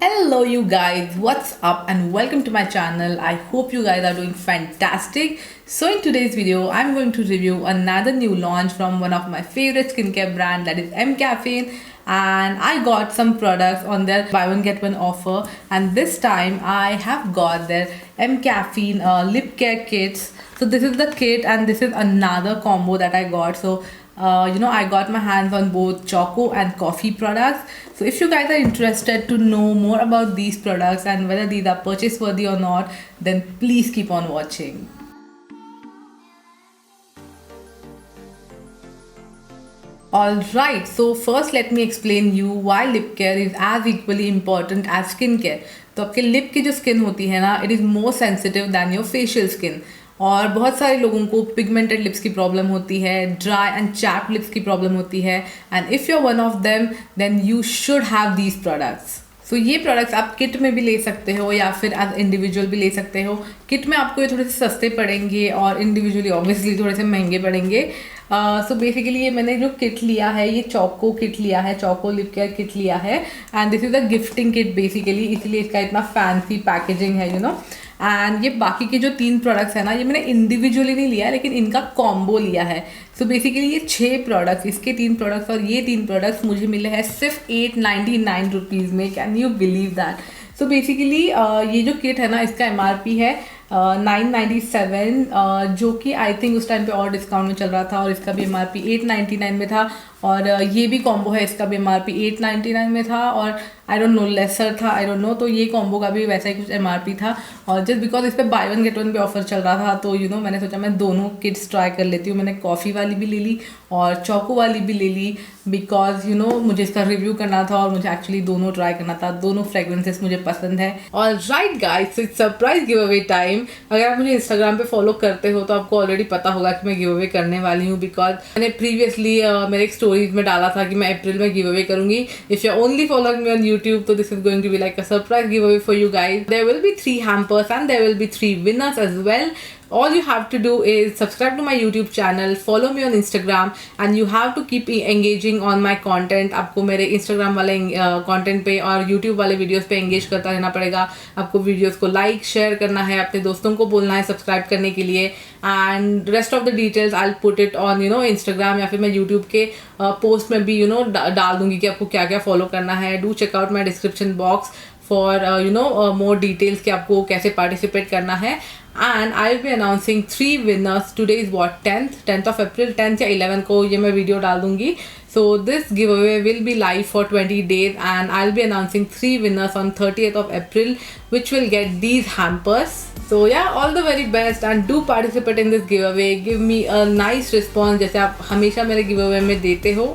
Hello you guys, what's up and welcome to my channel. I hope you guys are doing fantastic. So in today's video, I'm going to review another new launch from one of my favorite skincare brand, that is MCaffeine, and I got some products on their buy one get one offer, and this time I have got their MCaffeine lip care kits. So this is the kit and this is another combo that I got. So I got my hands on both choco and coffee products. So if you guys are interested to know more about these products and whether these are purchase worthy or not, then please keep on watching. Alright, so first let me explain you why lip care is as equally important as skin care. तो आपके lip की जो skin होती है ना, it is more sensitive then your facial skin. और बहुत सारे लोगों को पिगमेंटेड लिप्स की प्रॉब्लम होती है, ड्राई एंड चैप लिप्स की प्रॉब्लम होती है, and if you are one of them then you should have these products. So ये प्रोडक्ट्स आप किट में भी ले सकते हो या फिर एज इंडिविजुअल भी ले सकते हो. किट में आपको ये थोड़े से सस्ते पड़ेंगे और इंडिविजुअली ऑब्वियसली थोड़े से महंगे पड़ेंगे. सो बेसिकली ये मैंने जो किट लिया है, ये चौको किट लिया है, चौको लिप केयर किट लिया है, and this is a gifting kit basically, इसलिए इसका इतना फैंसी पैकेजिंग है एंड ये बाकी के जो 3 प्रोडक्ट्स हैं ना, ये मैंने इंडिविजुअली नहीं लिया लेकिन इनका कॉम्बो लिया है. सो बेसिकली ये 6 प्रोडक्ट्स, इसके 3 प्रोडक्ट्स और ये 3 प्रोडक्ट्स मुझे मिले हैं सिर्फ 899 रुपीज़ में. Can you believe that? So basically ये जो किट है ना, इसका MRP है 997, जो कि आई थिंक उस टाइम पे और डिस्काउंट में चल रहा था, और इसका भी MRP 899 में था. और ये भी कॉम्बो है, इसका भी MRP 899 में था, और आई डोंट नो लेसर था, आई डोंट नो. तो ये कॉम्बो का भी वैसा ही कुछ MRP था, और जस्ट बिकॉज इस पर बाय वन गेट वन पे ऑफर चल रहा था, तो मैंने सोचा मैं दोनों किट्स ट्राई कर लेती हूँ. मैंने कॉफ़ी वाली भी ले ली और चौको वाली भी ले ली, बिकॉज मुझे इसका रिव्यू करना था और मुझे एक्चुअली दोनों ट्राई करना था. दोनों फ्रेग्रेंसेस मुझे पसंद है. Alright guys, it's surprise give away time. अगर आप मुझे इंस्टाग्राम पे फॉलो करते हो तो आपको ऑलरेडी पता होगा कि मैं गिव अवे करने वाली हूँ, बिकॉज मैंने प्रीवियसली मेरे एक स्टोरीज में डाला था कि मैं अप्रैल में गिव अवे करूंगी. If you are only following me on YouTube, तो this is going to be like a surprise giveaway for you guys. There will be 3 hampers and there will be 3 winners as well. All you have to do is subscribe to my YouTube channel, follow me on Instagram, and you have to keep engaging on my content. आपको मेरे Instagram वाले content पे और YouTube वाले videos पे engage करता रहना पड़ेगा. आपको videos को like, share करना है, अपने दोस्तों को बोलना है subscribe करने के लिए, and rest of the details I'll put it on Instagram, या फिर मैं YouTube के post में भी डाल दूँगी कि आपको क्या क्या follow करना है. Do check out my description box for more details कि आपको कैसे participate करना है. And I'll be announcing 3 winners. Today is what, 10th of April, 10th या 11th को ये मैं वीडियो डाल दूँगी. So this giveaway will be live for 20 days, and I'll be announcing 3 winners on 30th of April, which will get these hampers. So yeah, all the very best and do participate in this giveaway. Give me a nice response जैसे आप हमेशा मेरे giveaway में देते हो.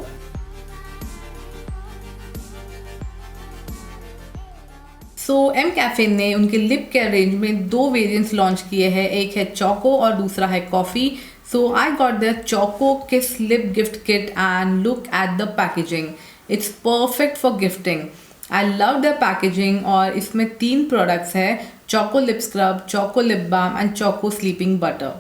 सो MCaffeine ने उनके lip care range में 2 वेरिएंट्स लॉन्च किए हैं. एक है चौको और दूसरा है coffee. So I got the Choco kiss lip gift kit and look at the packaging. It's perfect for gifting. I love the packaging. और इसमें 3 प्रोडक्ट्स हैं, Choco lip scrub, Choco lip balm and Choco sleeping butter.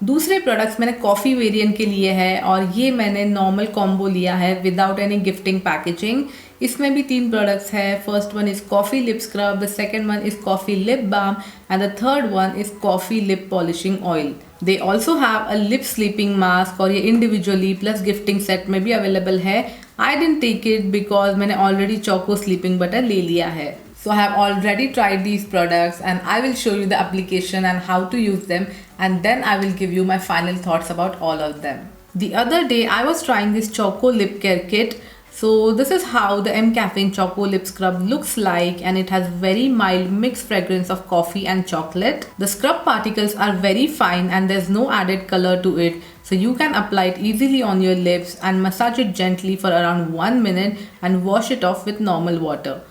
दूसरे products मैंने coffee variant के लिए है, और ये मैंने नॉर्मल कॉम्बो लिया है विदाउट एनी गिफ्टिंग पैकेजिंग. इसमें भी 3 प्रोडक्ट्स हैं. First one is coffee lip scrub, the second one is coffee lip balm, and the third one is coffee lip polishing oil. They also have a lip sleeping mask, और ये individually plus gifting set में भी available है. I didn't take it because मैंने already choco sleeping butter ले लिया है. So I have already tried these products, and I will show you the application and how to use them, and then I will give you my final thoughts about all of them. The other day I was trying this Choco Lip Care Kit. So this is how the MCaffeine Choco Lip Scrub looks like, and it has very mild mixed fragrance of coffee and chocolate. The scrub particles are very fine and there's no added color to it. So you can apply it easily on your lips and massage it gently for around 1 minute and wash it off with normal water.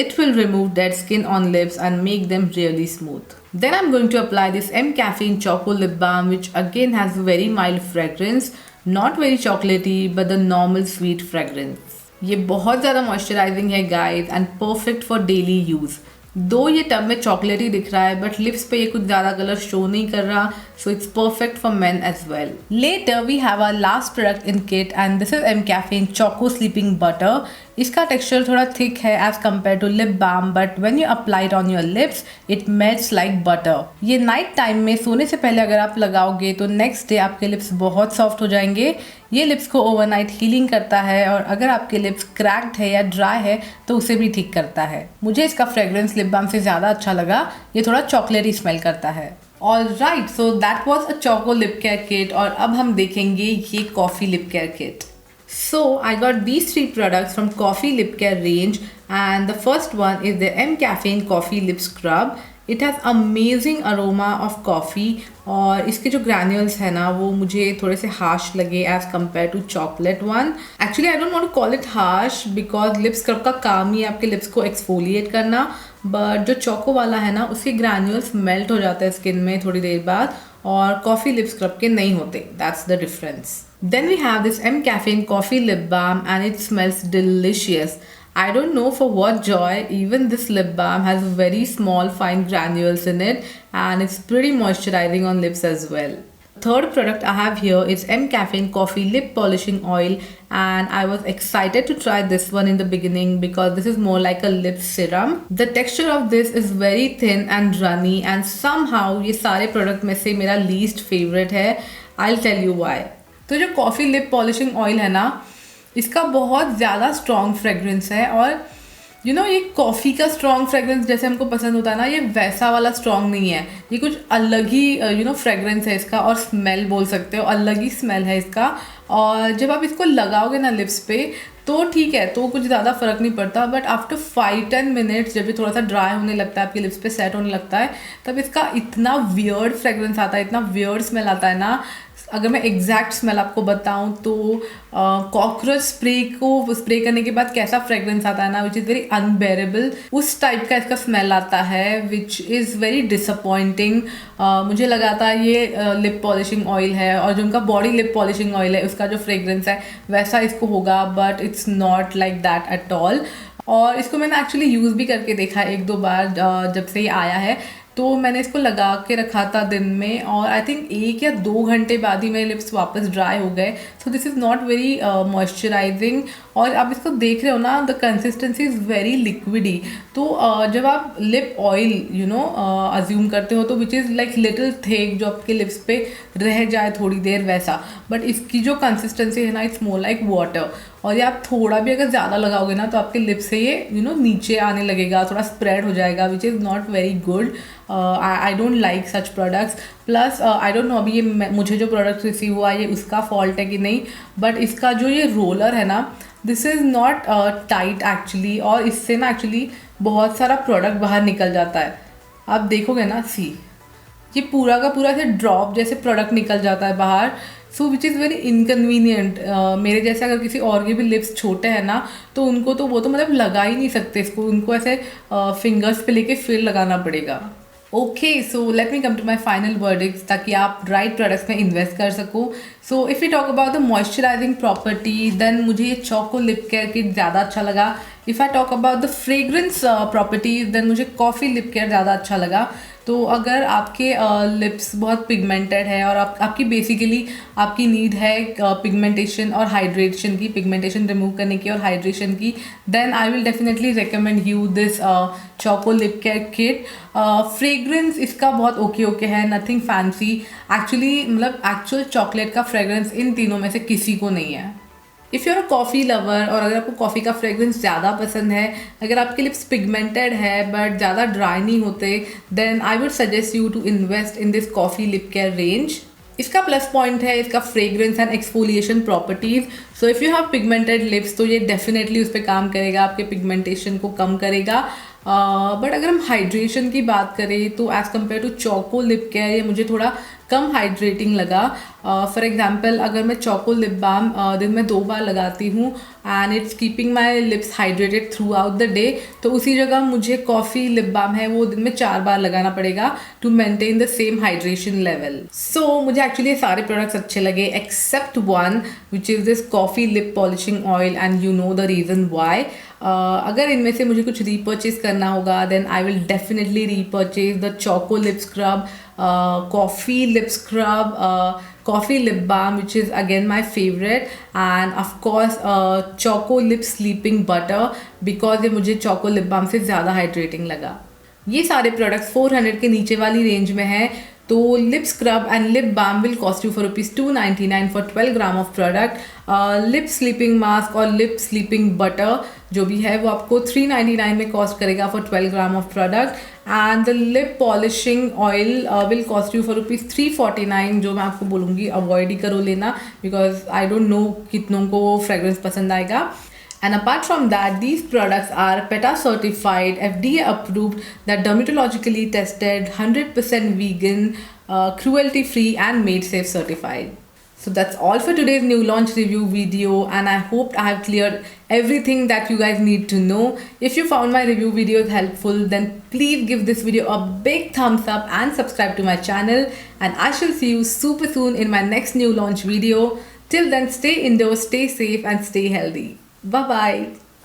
It will remove dead skin on lips and make them really smooth. Then I'm going to apply this MCaffeine Choco Lip Balm, which again has very mild fragrance, not very chocolatey but the normal sweet fragrance. ये बहुत ज़्यादा moisturising है guys, and perfect for daily use. दो ये tub में चॉकलेटी दिख रहा है बट लिप्स पे ये कुछ ज़्यादा कलर शो नहीं कर रहा, so it's perfect for men as well. Later we have our last product in kit and this is mCaffeine choco sleeping butter. इसका टेक्सचर थोड़ा थिक है as compare to lip balm, but when you apply it on your lips it melts like butter. ये night time में सोने से पहले अगर आप लगाओगे तो नेक्स्ट डे आपके लिप्स बहुत सॉफ्ट हो जाएंगे. ये लिप्स को ओवरनाइट हीलिंग करता है और अगर आपके लिप्स क्रैक्ड है या ड्राई है तो उसे भी ठीक करता है. मुझे इसका फ्रेग्रेंस लिप बाम से ज़्यादा अच्छा लगा, ये थोड़ा चॉकलेटी स्मेल करता है. Alright, so that was a choco lip care kit और अब हम देखेंगे ये coffee lip care kit. So I got these three products from Coffee Lip Care range and the first one is the M Caffeine Coffee Lip Scrub. It has amazing aroma of coffee और इसके जो granules है ना वो मुझे थोड़े से harsh लगे as compared to chocolate one. Actually I don't want to call it harsh because lip scrub का काम ही है आपके lips को exfoliate करना, but जो चोको वाला है ना उसके granules melt हो जाते हैं skin में थोड़ी देर बाद और कॉफ़ी लिप स्क्रब के नहीं होते. That's the difference. Then we have this M Caffeine Coffee Lip Balm and it smells delicious. I don't know for what joy, even this lip balm has very small fine granules in it and it's pretty moisturizing on lips as well. Third product I have here is M Caffeine Coffee Lip Polishing Oil and I was excited to try this one in the beginning because this is more like a lip serum. The texture of this is very thin and runny and somehow ये सारे product में से मेरा least favorite है. I'll tell you why. तो जो coffee lip polishing oil है ना इसका बहुत ज़्यादा स्ट्रॉन्ग फ्रेगरेंस है और ये कॉफ़ी का स्ट्रॉन्ग फ्रेगरेंस जैसे हमको पसंद होता है ना, ये वैसा वाला स्ट्रॉन्ग नहीं है. ये कुछ अलग ही फ्रेगरेंस है इसका और स्मेल बोल सकते हो, अलग ही स्मेल है इसका. और जब आप इसको लगाओगे ना लिप्स पे तो ठीक है, तो कुछ ज़्यादा फ़र्क नहीं पड़ता, बट आफ्टर 5-10 मिनट्स जब ये थोड़ा सा ड्राई होने लगता है, आपके लिप्स पे सेट होने लगता है, तब इसका इतना वियर्ड फ्रेगरेंस आता है, इतना वियर्ड स्मेल आता है ना. अगर मैं एग्जैक्ट स्मेल आपको बताऊं तो कॉकरोच स्प्रे को स्प्रे करने के बाद कैसा फ्रेगरेंस आता है ना, विच इज़ वेरी अनबेरेबल, उस टाइप का इसका स्मेल आता है विच इज़ वेरी डिसअपॉइंटिंग. मुझे लगा था ये लिप पॉलिशिंग ऑयल है और जो उनका बॉडी लिप पॉलिशिंग ऑयल है उसका जो फ्रेगरेंस है वैसा इसको होगा, but it's not like that at all. और इसको मैंने एक्चुअली यूज़ भी करके देखा 1-2 बार जब से ये आया है. तो मैंने इसको लगा के रखा था दिन में और आई थिंक 1 या 2 घंटे बाद ही मेरे लिप्स वापस ड्राई हो गए. So this is not very moisturising और आप इसको देख रहे हो ना, the consistency is very liquidy. तो जब आप लिप ऑयल अज्यूम करते हो तो which is like little thick जो आपके लिप्स पे रह जाए थोड़ी देर वैसा, बट इसकी जो कंसिस्टेंसी है ना इट्स मोर लाइक वाटर. और ये आप थोड़ा भी अगर ज़्यादा लगाओगे ना तो आपके लिप्स से ये नीचे आने लगेगा, थोड़ा स्प्रेड हो जाएगा, which is not very good. I don't like such products. Plus I don't know अभी ये मुझे जो प्रोडक्ट रिसीव हुआ ये उसका फॉल्ट है कि नहीं, बट इसका जो ये रोलर है ना this is not tight actually और इससे ना एक्चुअली बहुत सारा प्रोडक्ट बाहर निकल जाता है. आप देखोगे ना, सी ये पूरा का पूरा ऐसे ड्रॉप जैसे प्रोडक्ट निकल जाता है बाहर. सो विच इज़ वेरी इनकन्वीनियंट. मेरे जैसे अगर किसी और के भी लिप्स छोटे हैं ना तो उनको तो वो तो मतलब लगा ही नहीं सकते इसको, उनको ऐसे फिंगर्स पे लेके फिर लगाना पड़ेगा. Okay, so let me come to my final verdicts ताकि आप राइट प्रोडक्ट्स में इन्वेस्ट कर सको. So if you talk about the moisturizing property then मुझे ये चोको लिप केयर किट ज़्यादा अच्छा लगा. If I talk about the fragrance properties then मुझे कॉफ़ी लिप केयर ज़्यादा अच्छा लगा. तो अगर आपके लिप्स बहुत पिगमेंटेड है और आपकी बेसिकली आपकी नीड है पिगमेंटेशन और हाइड्रेशन की, पिगमेंटेशन रिमूव करने की और हाइड्रेशन की, then I will definitely recommend you this choco lip care kit. Fragrance इसका बहुत ओके है, नथिंग फैंसी एक्चुअली, मतलब एक्चुअल चॉकलेट का फ्रेग्रेंस इन तीनों में से किसी को नहीं है. If you are a coffee lover और अगर आपको कॉफ़ी का फ्रेग्रेंस ज़्यादा पसंद है, अगर आपके लिप्स पिगमेंटेड है बट ज़्यादा ड्राई नहीं होते, then I would suggest you to invest in this coffee lip care range. इसका प्लस पॉइंट है इसका fragrance and exfoliation properties. So if you have pigmented lips तो ये डेफिनेटली उस पर काम करेगा, आपके पिगमेंटेशन को कम करेगा. बट अगर हम हाइड्रेशन की बात करें तो as compare to choco lip care ये मुझे थोड़ा कम हाइड्रेटिंग लगा. फॉर एग्जाम्पल अगर मैं चोको लिप बाम दिन में 2 बार लगाती हूँ and it's keeping my lips hydrated through out the day, तो उसी जगह मुझे कॉफ़ी लिप बाम है वो दिन में 4 बार लगाना पड़ेगा to maintain the same hydration level. So मुझे एक्चुअली ये सारे प्रोडक्ट्स अच्छे लगे except one which is this coffee lip polishing oil and you know the reason why. अगर इनमें से मुझे कुछ रीपर्चेज करना होगा then I will definitely repurchase the Choco lip scrub, coffee lip scrub, coffee lip balm which is again my favorite, and of course choco lip sleeping butter because ये मुझे choco lip balm से ज़्यादा hydrating लगा. ये सारे products 400 के नीचे वाली रेंज में हैं. तो lip scrub and lip balm will cost you for ₹299 for 12 gram of product. Lip sleeping mask और लिप स्लीपिंग बटर जो भी है वो आपको $399 में कॉस्ट करेगा for 12 gram of product. And the lip polishing oil will cost you for ₹349, जो मैं आपको बोलूँगी अवॉइड ही करो लेना बिकॉज आई डोंट नो कितनों को वो फ्रेगरेंस पसंद आएगा. And apart from that, these products are PETA certified, FDA approved, that dermatologically tested, 100% vegan, cruelty free and made safe certified. So that's all for today's new launch review video, and I hope I have cleared everything that you guys need to know. If you found my review videos helpful, then please give this video a big thumbs up and subscribe to my channel, and I shall see you super soon in my next new launch video. Till then, stay indoors, stay safe and stay healthy. Bye bye.